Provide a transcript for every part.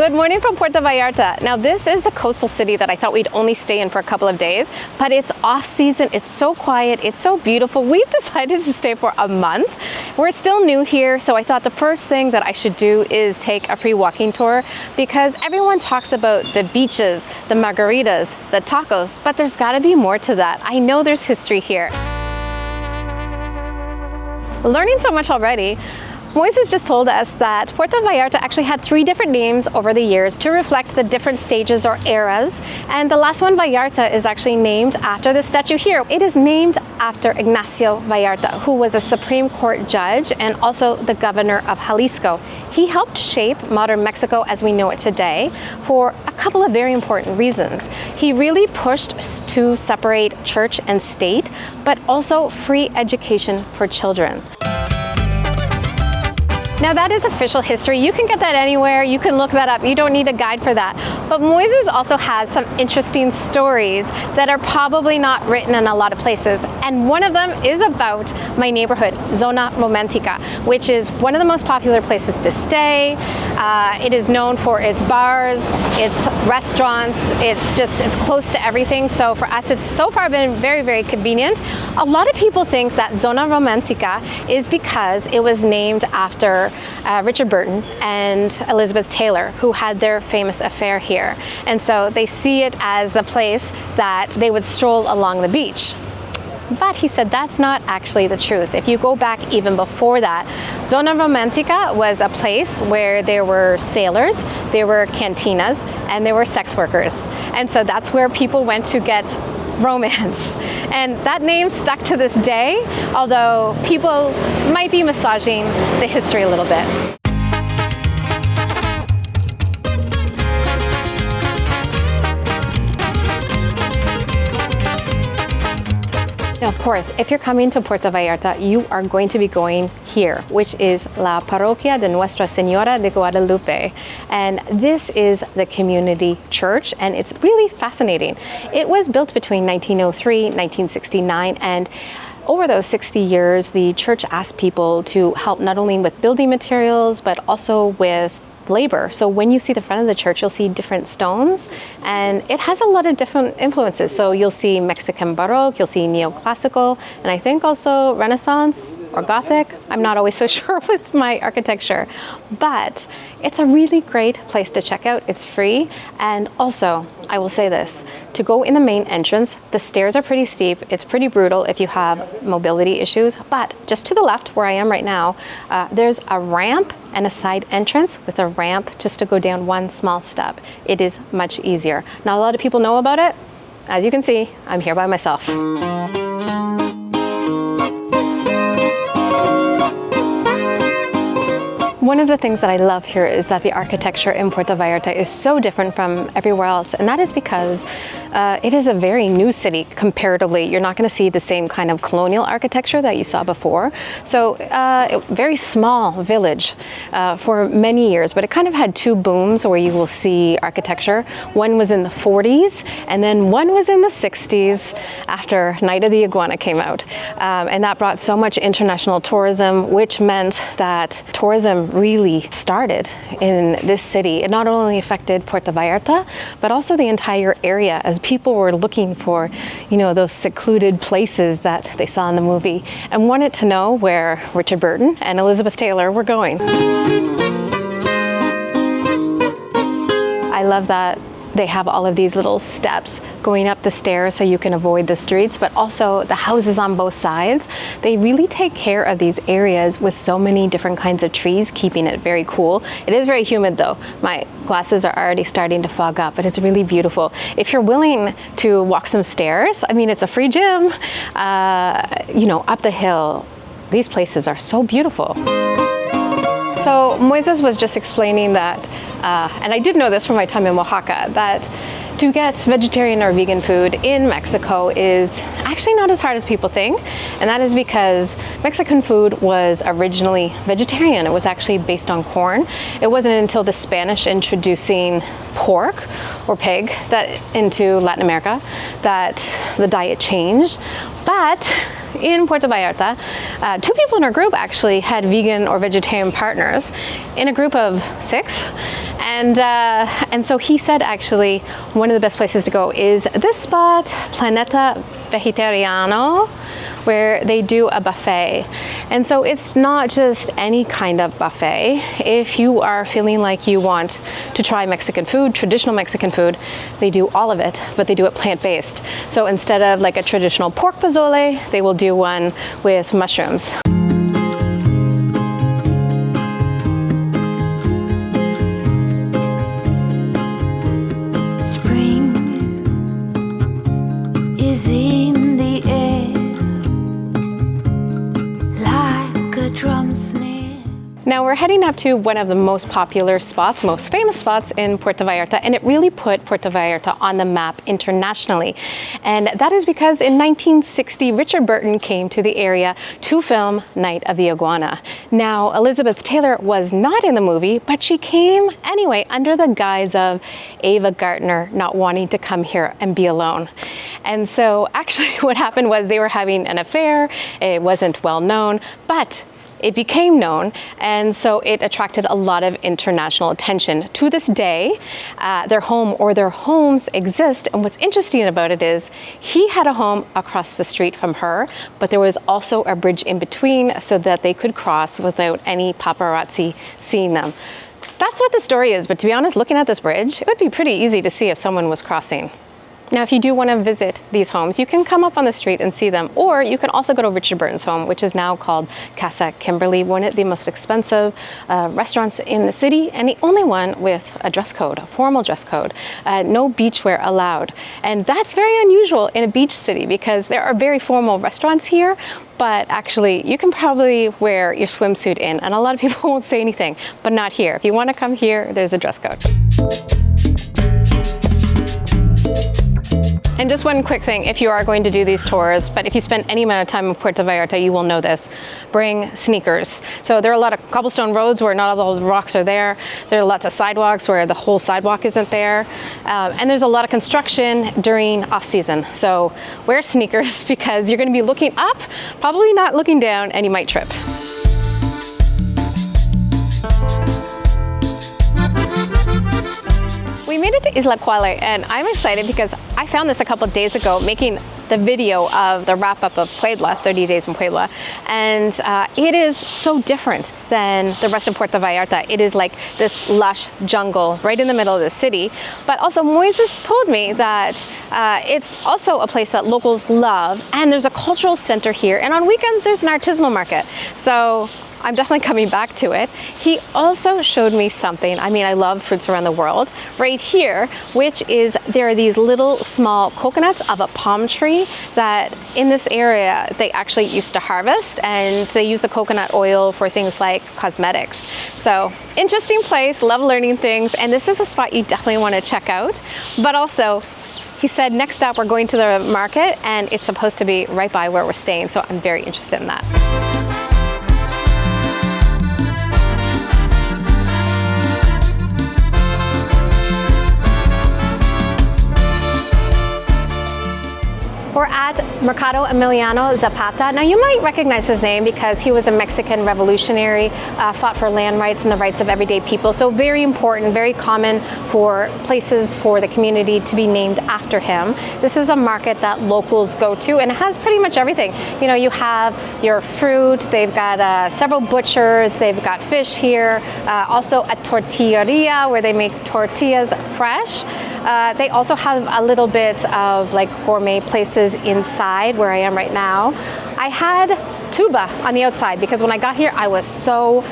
Good morning from Puerto Vallarta. Now this is a coastal city that I thought we'd only stay in for a couple of days, but it's off season, it's so quiet, it's so beautiful. We've decided to stay for a month. We're still new here, so I thought the first thing that I should do is take a free walking tour because everyone talks about the beaches, the margaritas, the tacos, but there's gotta be more to that. I know there's history here. Learning so much already. Moises just told us that Puerto Vallarta actually had 3 different names over the years to reflect the different stages or eras, and the last one, Vallarta, is actually named after the statue here. It is named after Ignacio Vallarta, who was a Supreme Court judge and also the governor of Jalisco. He helped shape modern Mexico as we know it today for a couple of very important reasons. He really pushed to separate church and state, but also free education for children. Now that is official history. You can get that anywhere. You can look that up. You don't need a guide for that. But Moises also has some interesting stories that are probably not written in a lot of places. And one of them is about my neighborhood, Zona Romántica, which is one of the most popular places to stay. It is known for its bars, its restaurants. It's close to everything. So for us, it's so far been very, very convenient. A lot of people think that Zona Romántica is because it was named after Richard Burton and Elizabeth Taylor, who had their famous affair here. And so they see it as the place that they would stroll along the beach. But he said that's not actually the truth. If you go back even before that, Zona Romántica was a place where there were sailors, there were cantinas, and there were sex workers. And so that's where people went to get romance. And that name stuck to this day, although people might be massaging the history a little bit. Now, of course, if you're coming to Puerto Vallarta, you are going to be going here, which is La Parroquia de Nuestra Señora de Guadalupe. And this is the community church, and it's really fascinating. It was built between 1903 and 1969, and over those 60 years, the church asked people to help not only with building materials, but also with labor. So when you see the front of the church, you'll see different stones, and it has a lot of different influences. So you'll see Mexican Baroque, you'll see neoclassical, and I think also Renaissance or Gothic. I'm not always so sure with my architecture, but it's a really great place to check out. It's free, and also I will say this, to go in the main entrance, the stairs are pretty steep. It's pretty brutal if you have mobility issues, but just to the left where I am right now, there's a ramp and a side entrance with a ramp just to go down one small step. It is much easier. Not a lot of people know about it. As you can see, I'm here by myself. One of the things that I love here is that the architecture in Puerto Vallarta is so different from everywhere else, and that is because it is a very new city comparatively. You're not going to see the same kind of colonial architecture that you saw before. So very small village for many years, but it kind of had 2 booms where you will see architecture. One was in the 40s, and then one was in the 60s after Night of the Iguana came out. And that brought so much international tourism, which meant that tourism really started in this city. It not only affected Puerto Vallarta, but also the entire area as people were looking for, you know, those secluded places that they saw in the movie and wanted to know where Richard Burton and Elizabeth Taylor were going. I love that they have all of these little steps going up the stairs so you can avoid the streets, but also the houses on both sides. They really take care of these areas with so many different kinds of trees, keeping it very cool. It is very humid though. My glasses are already starting to fog up, but it's really beautiful. If you're willing to walk some stairs, I mean, it's a free gym, you know, up the hill. These places are so beautiful. So Moises was just explaining that, and I did know this from my time in Oaxaca, that to get vegetarian or vegan food in Mexico is actually not as hard as people think. And that is because Mexican food was originally vegetarian. It was actually based on corn. It wasn't until the Spanish introducing pork or pig into Latin America that the diet changed. But in Puerto Vallarta, 2 people in our group actually had vegan or vegetarian partners in a group of 6. And so he said actually one of the best places to go is this spot, Planeta Vegetariano, where they do a buffet. And so it's not just any kind of buffet. If you are feeling like you want to try Mexican food, traditional Mexican food, they do all of it, but they do it plant-based. So instead of like a traditional pork pozole, they will do one with mushrooms. Now we're heading up to one of the most popular spots, most famous spots in Puerto Vallarta, and it really put Puerto Vallarta on the map internationally. And that is because in 1960, Richard Burton came to the area to film Night of the Iguana. Now, Elizabeth Taylor was not in the movie, but she came anyway under the guise of Ava Gardner not wanting to come here and be alone. And so actually what happened was they were having an affair. It wasn't well known, but it became known, and so it attracted a lot of international attention. To this day, their home or their homes exist, and what's interesting about it is he had a home across the street from her, but there was also a bridge in between so that they could cross without any paparazzi seeing them. That's what the story is, but to be honest, looking at this bridge, it would be pretty easy to see if someone was crossing. Now, if you do want to visit these homes, you can come up on the street and see them, or you can also go to Richard Burton's home, which is now called Casa Kimberly, one of the most expensive restaurants in the city, and the only one with a dress code, a formal dress code, no beachwear allowed. And that's very unusual in a beach city because there are very formal restaurants here, but actually you can probably wear your swimsuit in, and a lot of people won't say anything, but not here. If you want to come here, there's a dress code. And just one quick thing, if you are going to do these tours, but if you spend any amount of time in Puerto Vallarta, you will know this, bring sneakers. So there are a lot of cobblestone roads where not all the rocks are there. There are lots of sidewalks where the whole sidewalk isn't there. And there's a lot of construction during off season. So wear sneakers because you're gonna be looking up, probably not looking down, and you might trip. We made it to Isla Cuale, and I'm excited because I found this a couple of days ago making the video of the wrap-up of Puebla, 30 Days in Puebla, and it is so different than the rest of Puerto Vallarta. It is like this lush jungle right in the middle of the city, but also Moises told me that it's also a place that locals love, and there's a cultural center here, and on weekends there's an artisanal market. So I'm definitely coming back to it. He also showed me something. I mean, I love fruits around the world. Right here, which is, there are these little small coconuts of a palm tree that in this area, they actually used to harvest, and they use the coconut oil for things like cosmetics. So interesting place, love learning things. And this is a spot you definitely want to check out. But also, he said next up we're going to the market, and it's supposed to be right by where we're staying. So I'm very interested in that. We're at Mercado Emiliano Zapata. Now you might recognize his name because he was a Mexican revolutionary, fought for land rights and the rights of everyday people. So very important, very common for places for the community to be named after him. This is a market that locals go to, and it has pretty much everything. You know, you have your fruit, they've got several butchers, they've got fish here, also a tortilleria where they make tortillas fresh. They also have a little bit of like gourmet places inside where I am right now. I had tuba on the outside because when I got here I was so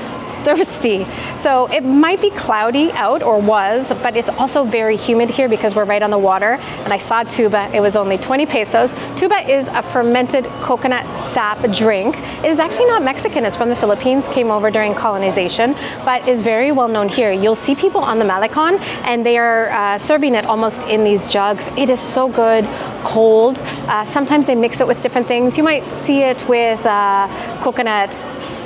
thirsty. So it might be cloudy out, or was, but it's also very humid here because we're right on the water. And I saw tuba, it was only 20 pesos. Tuba is a fermented coconut sap drink. It is actually not Mexican, it's from the Philippines, came over during colonization, but is very well known here. You'll see people on the Malecon and they are serving it almost in these jugs. It is so good, cold. Sometimes they mix it with different things. You might see it with coconut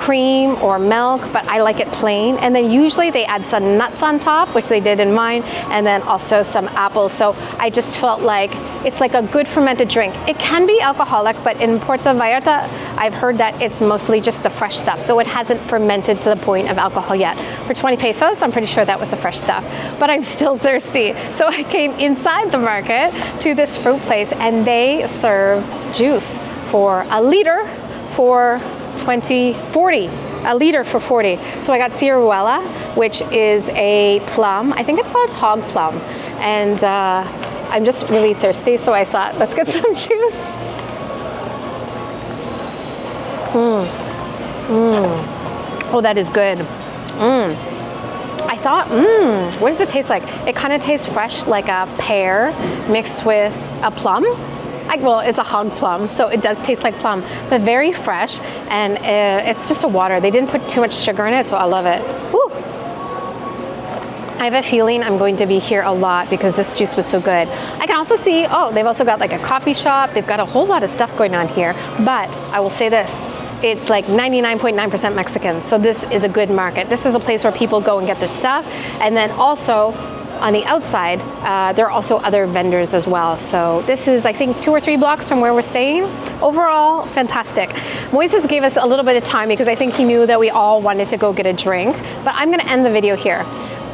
cream or milk, but I like it plain. And then usually they add some nuts on top, which they did in mine, and then also some apples. So I just felt like it's like a good fermented drink. It can be alcoholic, but in Puerto Vallarta, I've heard that it's mostly just the fresh stuff. So it hasn't fermented to the point of alcohol yet. For 20 pesos, I'm pretty sure that was the fresh stuff, but I'm still thirsty. So I came inside the market to this fruit place, and they serve juice for a liter for 40. A liter for 40. So I got ciruela, which is a plum. I think it's called hog plum. And I'm just really thirsty, so I thought, let's get some juice. Oh, that is good. I thought, what does it taste like? It kind of tastes fresh, like a pear mixed with a plum. Well, it's a hog plum, so it does taste like plum, but very fresh, and it's just a water. They didn't put too much sugar in it, so I love it. Woo! I have a feeling I'm going to be here a lot because this juice was so good. I can also see, oh, they've also got like a coffee shop. They've got a whole lot of stuff going on here, but I will say this. It's like 99.9% Mexican, so this is a good market. This is a place where people go and get their stuff, and then also on the outside, there are also other vendors as well. So this is, I think, 2 or 3 blocks from where we're staying. Overall, fantastic. Moises gave us a little bit of time because I think he knew that we all wanted to go get a drink, but I'm gonna end the video here.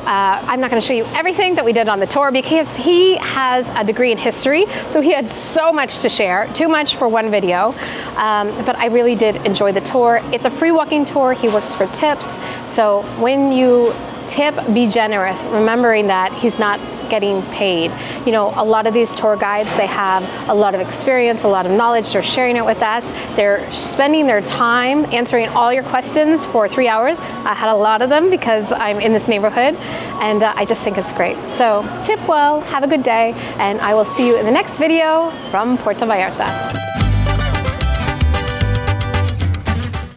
I'm not going to show you everything that we did on the tour because he has a degree in history, so he had so much to share, too much for one video, but I really did enjoy the tour. It's a free walking tour. He works for tips, so when you tip, be generous, remembering that he's not getting paid. You know, a lot of these tour guides, they have a lot of experience, a lot of knowledge, they're sharing it with us, they're spending their time answering all your questions for 3 hours. I had a lot of them because I'm in this neighborhood, and I just think it's great. So tip well, have a good day, and I will see you in the next video from Puerto Vallarta.